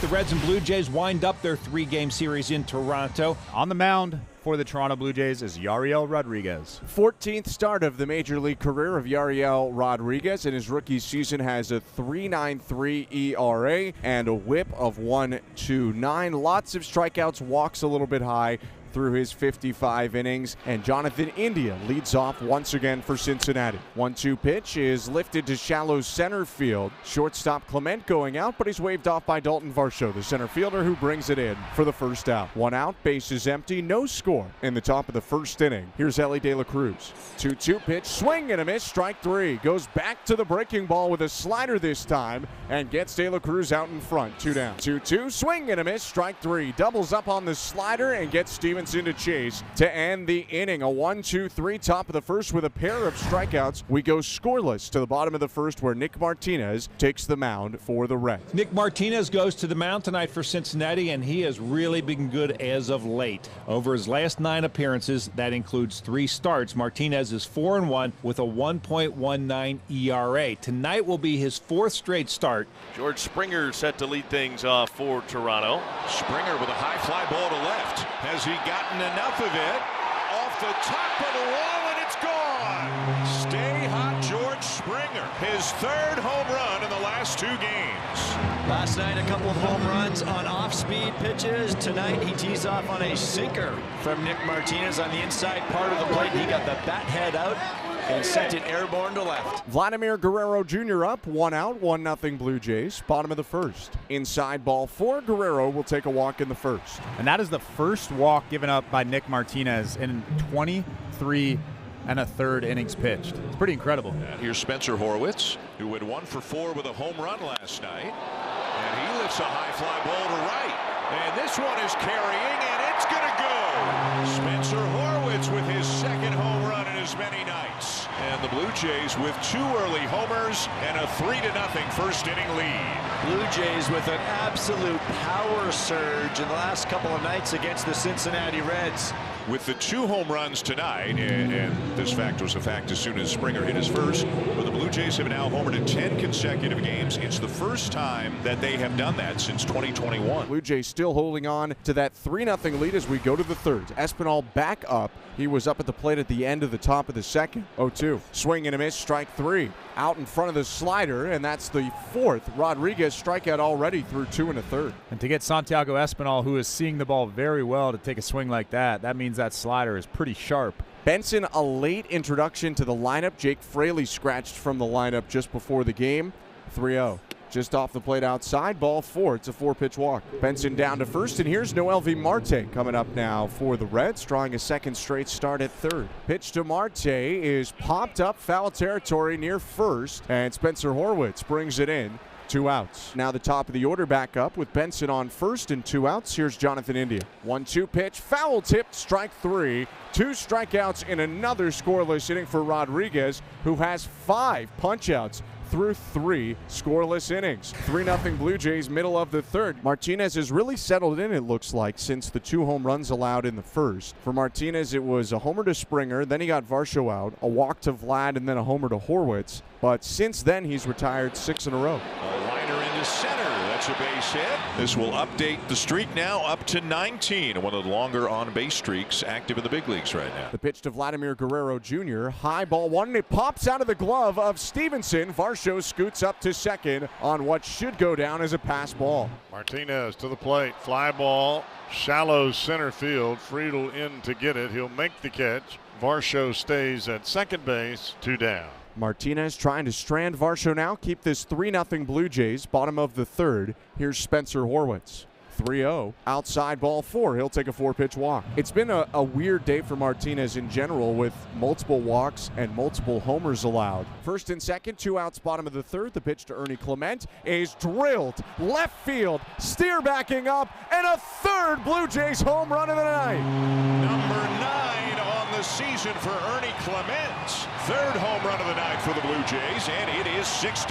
the Reds and Blue Jays wind up their 3-game series in Toronto. On the mound for the Toronto Blue Jays is Yariel Rodriguez. 14th start of the Major League career of Yariel Rodriguez. In his rookie season has a 3.93 ERA and a whip of 1.29. Lots of strikeouts, walks a little bit high through his 55 innings, and Jonathan India leads off once again for Cincinnati. 1-2 pitch is lifted to shallow center field. Shortstop Clement going out, but he's waved off by Dalton Varsho, the center fielder, who brings it in for the first out. 1 out, bases empty, no score in the top of the first inning. Here's Elly De La Cruz. 2-2 pitch, swing and a miss, strike 3. Goes back to the breaking ball with a slider this time and gets De La Cruz out in front. 2 down. 2-2, swing and a miss, strike 3. Doubles up on the slider and gets Stevenson into chase to end the inning. A 1-2-3 top of the first with a pair of strikeouts. We go scoreless to the bottom of the first, where Nick Martinez takes the mound for the Reds. Nick Martinez goes to the mound tonight for Cincinnati, and he has really been good as of late. Over his last 9 appearances, that includes 3 starts, Martinez is 4-1 with a 1.19 ERA. Tonight will be his 4th straight start. George Springer set to lead things off for Toronto. Springer with a high fly ball to left. Has he gotten enough of it? Off the top of the wall, and it's gone. Stay hot, George Springer. His 3rd home run in the last 2 games. Last night, a couple of home runs on off-speed pitches. Tonight, he tees off on a sinker from Nick Martinez on the inside part of the plate. He got the bat head out and sent it airborne to left. Vladimir Guerrero Jr. up, 1 out, 1-0 Blue Jays, bottom of the first. Inside ball 4, Guerrero will take a walk in the first. And that is the first walk given up by Nick Martinez in 23 1/3 innings pitched. It's pretty incredible. And here's Spencer Horwitz, who went 1 for 4 with a home run last night. And he lifts a high fly ball to right. And this one is carrying, and it's going to go. Spencer Horwitz with his 2nd home run in as many nights. And the Blue Jays with 2 early homers and a 3-0 first inning lead. Blue Jays with an absolute power surge in the last couple of nights against the Cincinnati Reds. With the 2 home runs tonight, and this fact was a fact as soon as Springer hit his first, but the Blue Jays have now homered in 10 consecutive games. It's the first time that they have done that since 2021. Blue Jays still holding on to that 3-0 lead as we go to the 3rd. Espinal back up. He was up at the plate at the end of the top of the 2nd. 0-2. Swing and a miss, strike 3. Out in front of the slider, and that's the 4th. Rodriguez strikeout already through 2 1/3. And to get Santiago Espinal, who is seeing the ball very well, to take a swing like that means that slider is pretty sharp. Benson, a late introduction to the lineup. Jake Fraley scratched from the lineup just before the game. 3-0. Just off the plate outside, ball 4. It's a 4-pitch walk. Benson down to first, and here's Noelvi Marte coming up now for the Reds, drawing a 2nd straight start at 3rd. Pitch to Marte is popped up, foul territory near first, and Spencer Horwitz brings it in. 2 outs. Now the top of the order back up with Benson on first and 2 outs. Here's Jonathan India. 1-2 pitch, foul tipped, strike 3. 2 strikeouts in another scoreless inning for Rodriguez, who has 5 punchouts through 3 scoreless innings. 3-0 Blue Jays, middle of the 3rd. Martinez has really settled in, it looks like, since the 2 home runs allowed in the first. For Martinez, it was a homer to Springer, then he got Varsho out, a walk to Vlad, and then a homer to Horwitz. But since then, he's retired 6 in a row. A liner into center. That's a base hit. This will update the streak now up to 19. One of the longer on-base streaks active in the big leagues right now. The pitch to Vladimir Guerrero Jr. High ball 1, and it pops out of the glove of Stevenson. Varsho scoots up to 2nd on what should go down as a pass ball. Martinez to the plate. Fly ball. Shallow center field. Friedel in to get it. He'll make the catch. Varsho stays at 2nd base. 2 down. Martinez trying to strand Varsho now, keep this 3-0 Blue Jays, bottom of the 3rd. Here's Spencer Horwitz. 3-0. Outside ball 4. He'll take a 4-pitch walk. It's been a weird day for Martinez in general, with multiple walks and multiple homers allowed. First and second, 2 outs, bottom of the 3rd. The pitch to Ernie Clement is drilled left field. Steer backing up, and a 3rd Blue Jays home run of the night. Number 9 on the season for Ernie Clement. 3rd home run of the night for the Blue Jays, and it is 6-0.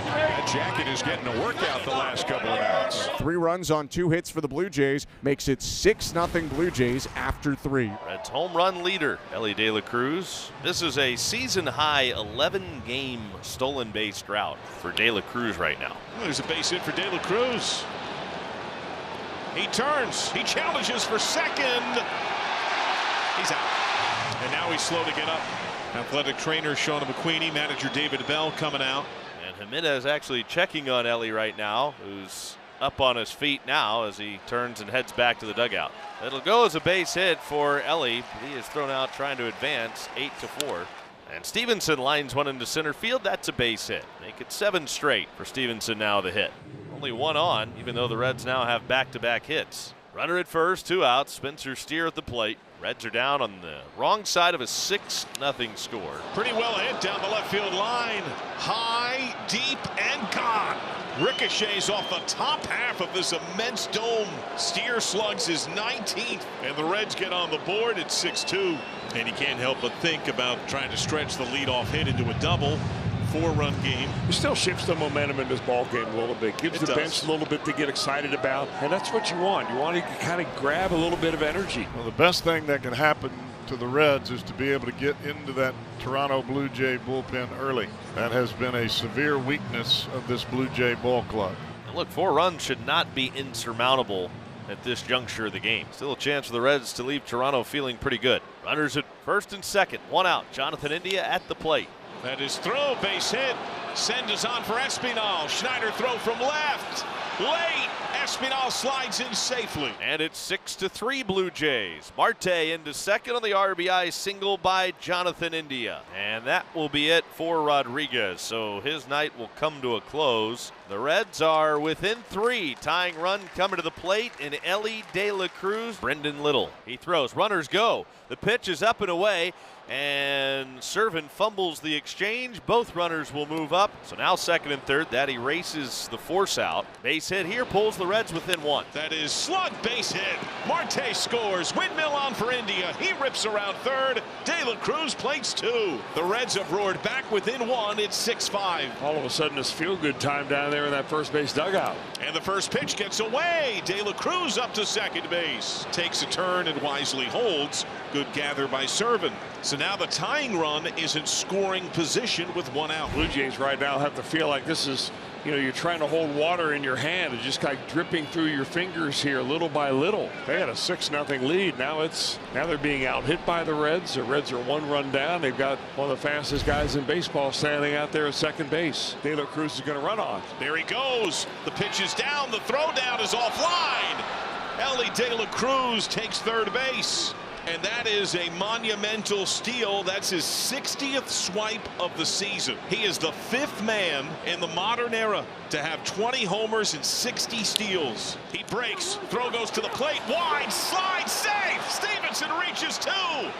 That jacket is getting a workout the last couple of nights. 3 runs on 2 hits for the Blue Jays makes it 6-0 Blue Jays after 3. Reds home run leader, Elly De La Cruz. This is a season-high 11-game stolen base drought for De La Cruz right now. There's a base hit for De La Cruz. He turns. He challenges for second. He's out. And now he's slow to get up. Athletic trainer Shauna McQueenie, manager David Bell coming out. And Jimenez actually checking on Ellie right now, who's up on his feet now as he turns and heads back to the dugout. It'll go as a base hit for Ellie. He is thrown out trying to advance 8-4. And Stevenson lines one into center field. That's a base hit. Make it 7 straight for Stevenson now the hit. Only one on, even though the Reds now have back-to-back hits. Runner at first, 2 outs. Spencer Steer at the plate. Reds are down on the wrong side of a 6-0 score. Pretty well hit down the left field line. High, deep, and gone. Ricochets off the top half of this immense dome. Steer slugs his 19th, and the Reds get on the board at 6-2. And he can't help but think about trying to stretch the leadoff hit into a double. 4-run game. It still shifts the momentum in this ball game a little bit. Gives the bench a little bit to get excited about. And that's what you want. You want to kind of grab a little bit of energy. Well, the best thing that can happen to the Reds is to be able to get into that Toronto Blue Jay bullpen early. That has been a severe weakness of this Blue Jay ball club. And look, 4 runs should not be insurmountable at this juncture of the game. Still a chance for the Reds to leave Toronto feeling pretty good. Runners at first and second. 1 out. Jonathan India at the plate. That is throw, base hit. Send is on for Espinal. Schneider throw from left. Late. Espinal slides in safely. And it's 6-3 Blue Jays. Marte into second on the RBI single by Jonathan India. And that will be it for Rodriguez. So his night will come to a close. The Reds are within 3. Tying run coming to the plate in Ellie De La Cruz. Brendan Little. He throws. Runners go. The pitch is up and away. And Servin fumbles the exchange. Both runners will move up. So now second and third. That erases the force out. Base hit here pulls the Reds within 1. That is slug base hit. Marte scores. Windmill on for India. He rips around third. De La Cruz plates 2. The Reds have roared back within 1. It's 6-5. All of a sudden, it's feel-good time down there in that first base dugout. And the first pitch gets away. De La Cruz up to second base. Takes a turn and wisely holds. Good gather by Servin. So now the tying run is in scoring position with 1 out. Blue Jays right now have to feel like this is, you're trying to hold water in your hand. It's just kind of dripping through your fingers here little by little. They had a 6-0 lead. Now they're being out hit by the Reds. The Reds are 1 run down. They've got one of the fastest guys in baseball standing out there at second base. De La Cruz is going to run on. There he goes. The pitch is down. The throw down is offline. Ellie De La Cruz takes third base. And that is a monumental steal. That's his 60th swipe of the season. He is the 5th man in the modern era to have 20 homers and 60 steals. He breaks. Throw goes to the plate. Wide. Slide. Safe. Stevenson reaches 2.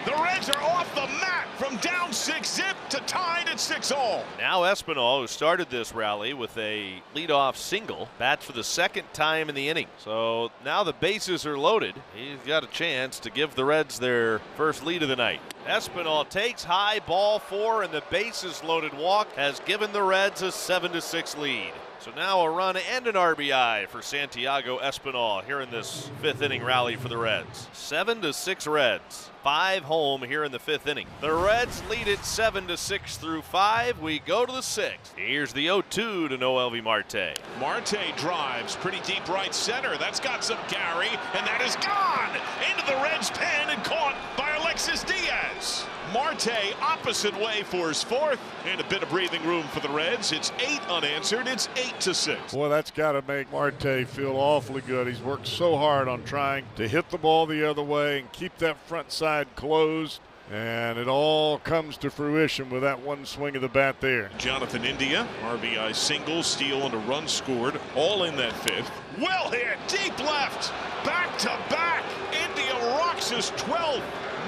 The Reds are off the mat from down 6-zip to tied at 6-all. Now Espinal, who started this rally with a leadoff single, bats for the 2nd time in the inning. So now the bases are loaded. He's got a chance to give the Reds their first lead of the night. Espinal takes high, ball 4, and the bases loaded walk has given the Reds a 7-6 lead. So now a run and an RBI for Santiago Espinal here in this 5th inning rally for the Reds. 7-6 Reds. 5 home here in the 5th inning. The Reds lead it 7-6 through 5. We go to the 6th. Here's the 0-2 to Noel V. Marte. Marte drives pretty deep right center. That's got some Gary, and that is gone into the Reds' pen and caught by Alexis Diaz. Marte opposite way for his 4th, and a bit of breathing room for the Reds. It's 8 unanswered. It's 8-6. Boy, that's got to make Marte feel awfully good. He's worked so hard on trying to hit the ball the other way and keep that front side closed. And it all comes to fruition with that one swing of the bat there. Jonathan India, RBI single, steal, and a run scored, all in that 5th. Well hit, deep left, back to back. India rocks his 12th.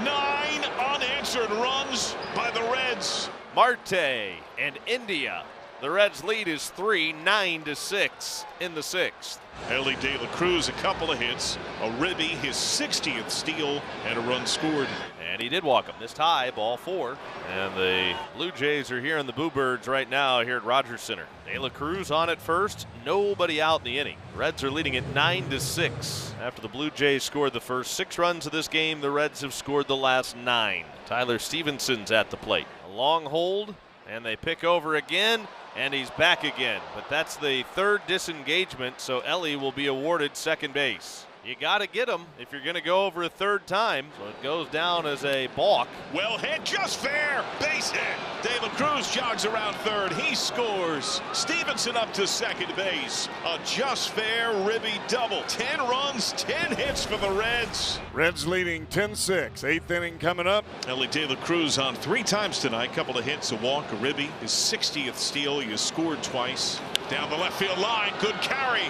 9 unanswered runs by the Reds. Marte and India. The Reds' lead is 3, 9-6 in the 6th. Ellie De La Cruz, a couple of hits, a ribby, his 60th steal, and a run scored. And he did walk him. Missed high, ball 4. And the Blue Jays are here in the Boo Birds right now here at Rogers Center. De La Cruz on at first. Nobody out in the inning. Reds are leading at 9-6. After the Blue Jays scored the first 6 runs of this game, the Reds have scored the last 9. Tyler Stevenson's at the plate. A long hold, and they pick over again, and he's back again. But that's the 3rd disengagement, so Ellie will be awarded second base. You got to get him if you're going to go over a third time. So it goes down as a balk. Well hit, just fair. Base hit. De La Cruz jogs around third. He scores. Stevenson up to second base. A just fair ribby double. 10 runs, 10 hits for the Reds. Reds leading 10-6. Eighth inning coming up. Ellie De La Cruz on 3 times tonight. Couple of hits, a walk, a ribby. His 60th steal. He has scored twice. Down the left field line. Good carry.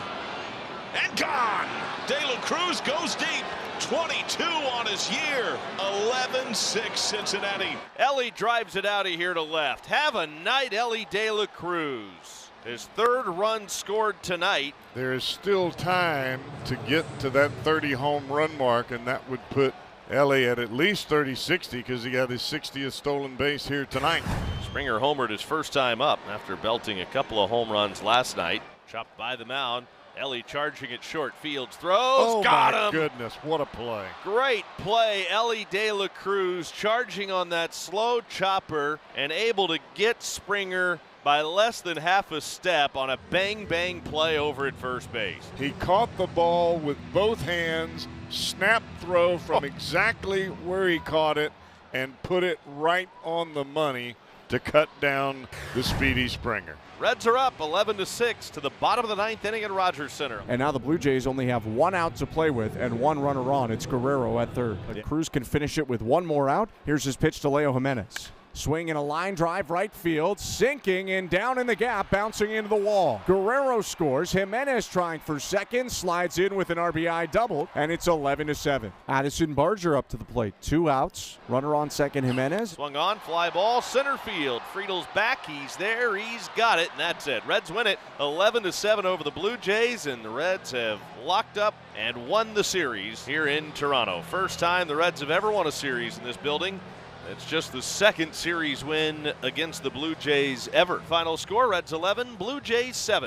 And gone. De La Cruz goes deep. 22 on his year. 11-6 Cincinnati. Ellie drives it out of here to left. Have a night, Ellie De La Cruz. His third run scored tonight. There is still time to get to that 30 home run mark, and that would put Ellie at least 30-60 because he got his 60th stolen base here tonight. Springer homered his first time up after belting a couple of home runs last night. Chopped by the mound. Ellie charging at short fields, throws, got him. Oh my goodness, what a play. Great play, Ellie De La Cruz charging on that slow chopper and able to get Springer by less than half a step on a bang-bang play over at first base. He caught the ball with both hands, snap throw from exactly where he caught it, and put it right on the money to cut down the speedy Springer. Reds are up 11-6 to the bottom of the 9th inning at Rogers Center. And now the Blue Jays only have 1 out to play with and 1 runner on. It's Guerrero at third. Cruz can finish it with 1 more out. Here's his pitch to Leo Jimenez. Swing and a line drive right field, sinking and down in the gap, bouncing into the wall. Guerrero scores. Jimenez trying for second, slides in with an RBI double, and it's 11-7. Addison Barger up to the plate. 2 outs. Runner on second, Jimenez. Swung on, fly ball, center field. Friedel's back, he's there, he's got it, and that's it. Reds win it 11-7 over the Blue Jays, and the Reds have locked up and won the series here in Toronto. First time the Reds have ever won a series in this building. It's just the second series win against the Blue Jays ever. Final score, Reds 11, Blue Jays 7.